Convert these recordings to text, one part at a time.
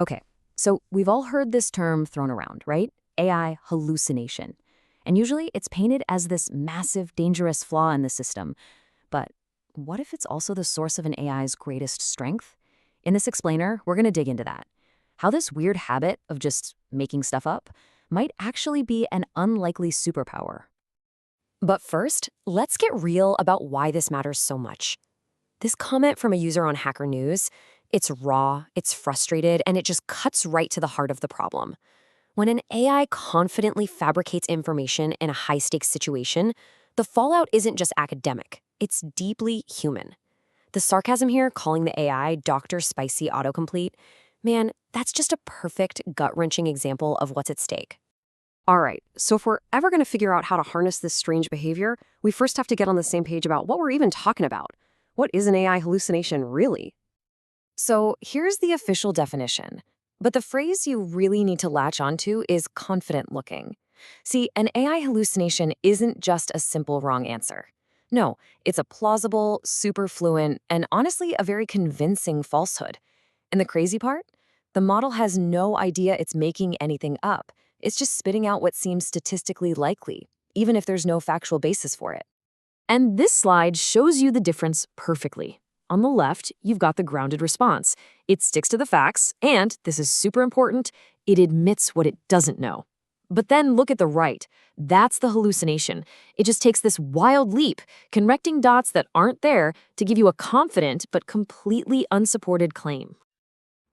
Okay, so we've all heard this term thrown around, right? AI hallucination. And usually it's painted as this massive, dangerous flaw in the system. But what if it's also the source of an AI's greatest strength? In this explainer, we're going to dig into that. How this weird habit of just making stuff up might actually be an unlikely superpower. But first, let's get real about why this matters so much. This comment from a user on Hacker News, it's raw, it's frustrated, and it just cuts right to the heart of the problem. When an AI confidently fabricates information in a high-stakes situation, the fallout isn't just academic, it's deeply human. The sarcasm here, calling the AI Dr. Spicy Autocomplete, man, that's just a perfect gut-wrenching example of what's at stake. All right, so if we're ever going to figure out how to harness this strange behavior, we first have to get on the same page about what we're even talking about. What is an AI hallucination, really? So here's the official definition. But the phrase you really need to latch onto is confident looking. See, an AI hallucination isn't just a simple wrong answer. No, it's a plausible, super fluent, and honestly a very convincing falsehood. And the crazy part? The model has no idea it's making anything up. It's just spitting out what seems statistically likely, even if there's no factual basis for it. And this slide shows you the difference perfectly. On the left, you've got the grounded response. It sticks to the facts, and, this is super important, it admits what it doesn't know. But then look at the right. That's the hallucination. It just takes this wild leap, connecting dots that aren't there to give you a confident but completely unsupported claim.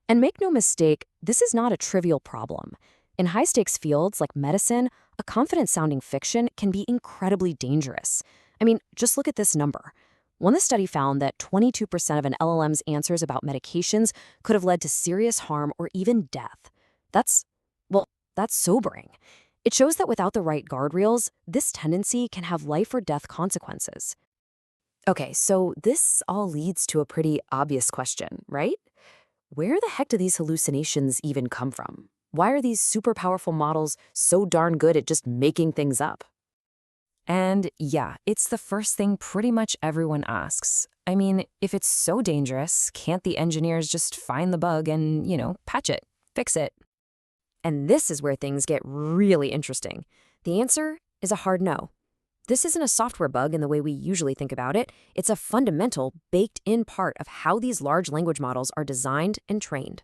And make no mistake, this is not a trivial problem. In high-stakes fields like medicine, a confident-sounding fiction can be incredibly dangerous. I mean, just look at this number. One study found that 22% of an LLM's answers about medications could have led to serious harm or even death. That's sobering. It shows that without the right guardrails, this tendency can have life or death consequences. Okay, so this all leads to a pretty obvious question, right? Where the heck do these hallucinations even come from? Why are these super powerful models so darn good at just making things up? And yeah, it's the first thing pretty much everyone asks. I mean, if it's so dangerous, can't the engineers just find the bug and, patch it, fix it? And this is where things get really interesting. The answer is a hard no. This isn't a software bug in the way we usually think about it. It's a fundamental, baked-in part of how these large language models are designed and trained.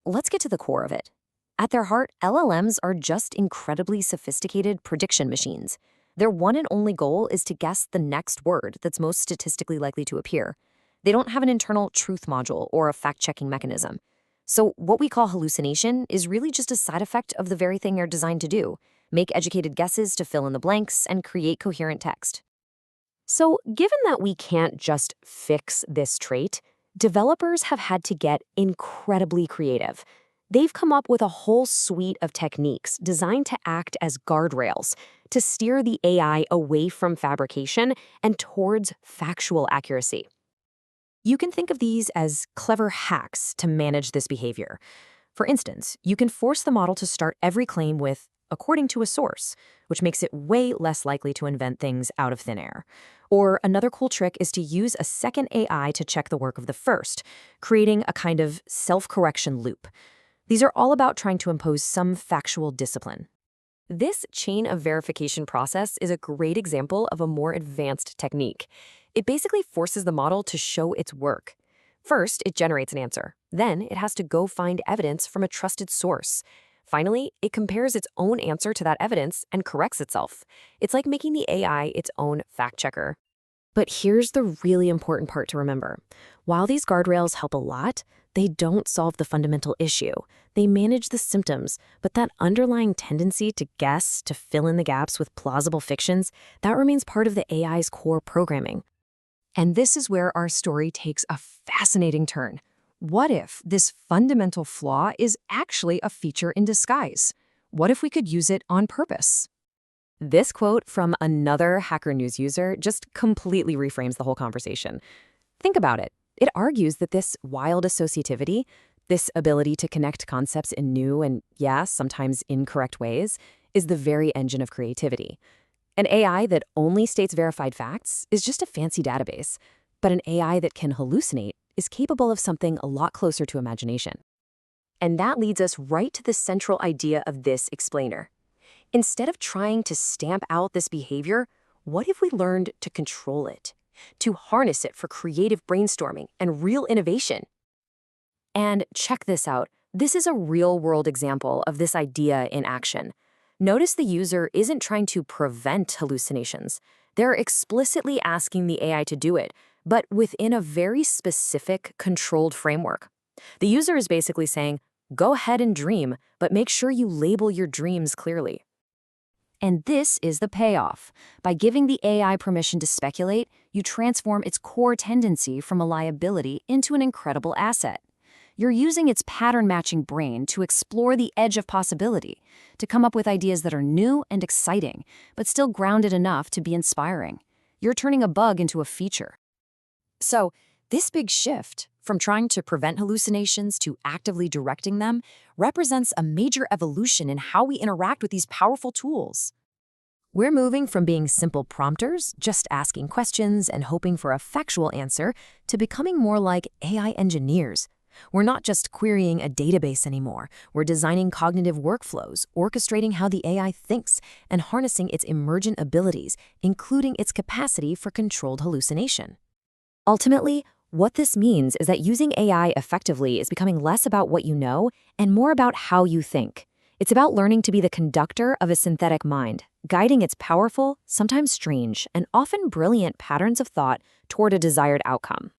Let's get to the core of it. At their heart, LLMs are just incredibly sophisticated prediction machines. Their one and only goal is to guess the next word that's most statistically likely to appear. They don't have an internal truth module or a fact-checking mechanism. So what we call hallucination is really just a side effect of the very thing they're designed to do: make educated guesses to fill in the blanks and create coherent text. So given that we can't just fix this trait, developers have had to get incredibly creative. They've come up with a whole suite of techniques designed to act as guardrails to steer the AI away from fabrication and towards factual accuracy. You can think of these as clever hacks to manage this behavior. For instance, you can force the model to start every claim with "according to a source," which makes it way less likely to invent things out of thin air. Or another cool trick is to use a second AI to check the work of the first, creating a kind of self-correction loop. These are all about trying to impose some factual discipline. This chain of verification process is a great example of a more advanced technique. It basically forces the model to show its work. First, it generates an answer. Then, it has to go find evidence from a trusted source. Finally, it compares its own answer to that evidence and corrects itself. It's like making the AI its own fact-checker. But here's the really important part to remember. While these guardrails help a lot, they don't solve the fundamental issue. They manage the symptoms, but that underlying tendency to guess, to fill in the gaps with plausible fictions, that remains part of the AI's core programming. And this is where our story takes a fascinating turn. What if this fundamental flaw is actually a feature in disguise? What if we could use it on purpose? This quote from another Hacker News user just completely reframes the whole conversation. Think about it. It argues that this wild associativity, this ability to connect concepts in new and, sometimes incorrect ways, is the very engine of creativity. An AI that only states verified facts is just a fancy database, but an AI that can hallucinate is capable of something a lot closer to imagination. And that leads us right to the central idea of this explainer. Instead of trying to stamp out this behavior, what if we learned to control it, to harness it for creative brainstorming and real innovation? And check this out. This is a real-world example of this idea in action. Notice the user isn't trying to prevent hallucinations. They're explicitly asking the AI to do it, but within a very specific, controlled framework. The user is basically saying, go ahead and dream, but make sure you label your dreams clearly. And this is the payoff. By giving the AI permission to speculate, you transform its core tendency from a liability into an incredible asset. You're using its pattern-matching brain to explore the edge of possibility, to come up with ideas that are new and exciting, but still grounded enough to be inspiring. You're turning a bug into a feature. So, this big shift, from trying to prevent hallucinations to actively directing them, represents a major evolution in how we interact with these powerful tools. We're moving from being simple prompters, just asking questions and hoping for a factual answer, to becoming more like AI engineers. We're not just querying a database anymore. We're designing cognitive workflows, orchestrating how the AI thinks, and harnessing its emergent abilities, including its capacity for controlled hallucination. Ultimately, what this means is that using AI effectively is becoming less about what you know and more about how you think. It's about learning to be the conductor of a synthetic mind, guiding its powerful, sometimes strange, and often brilliant patterns of thought toward a desired outcome.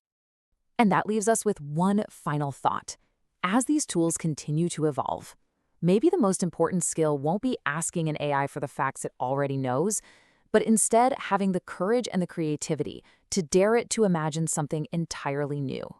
And that leaves us with one final thought. As these tools continue to evolve, maybe the most important skill won't be asking an AI for the facts it already knows, but instead having the courage and the creativity to dare it to imagine something entirely new.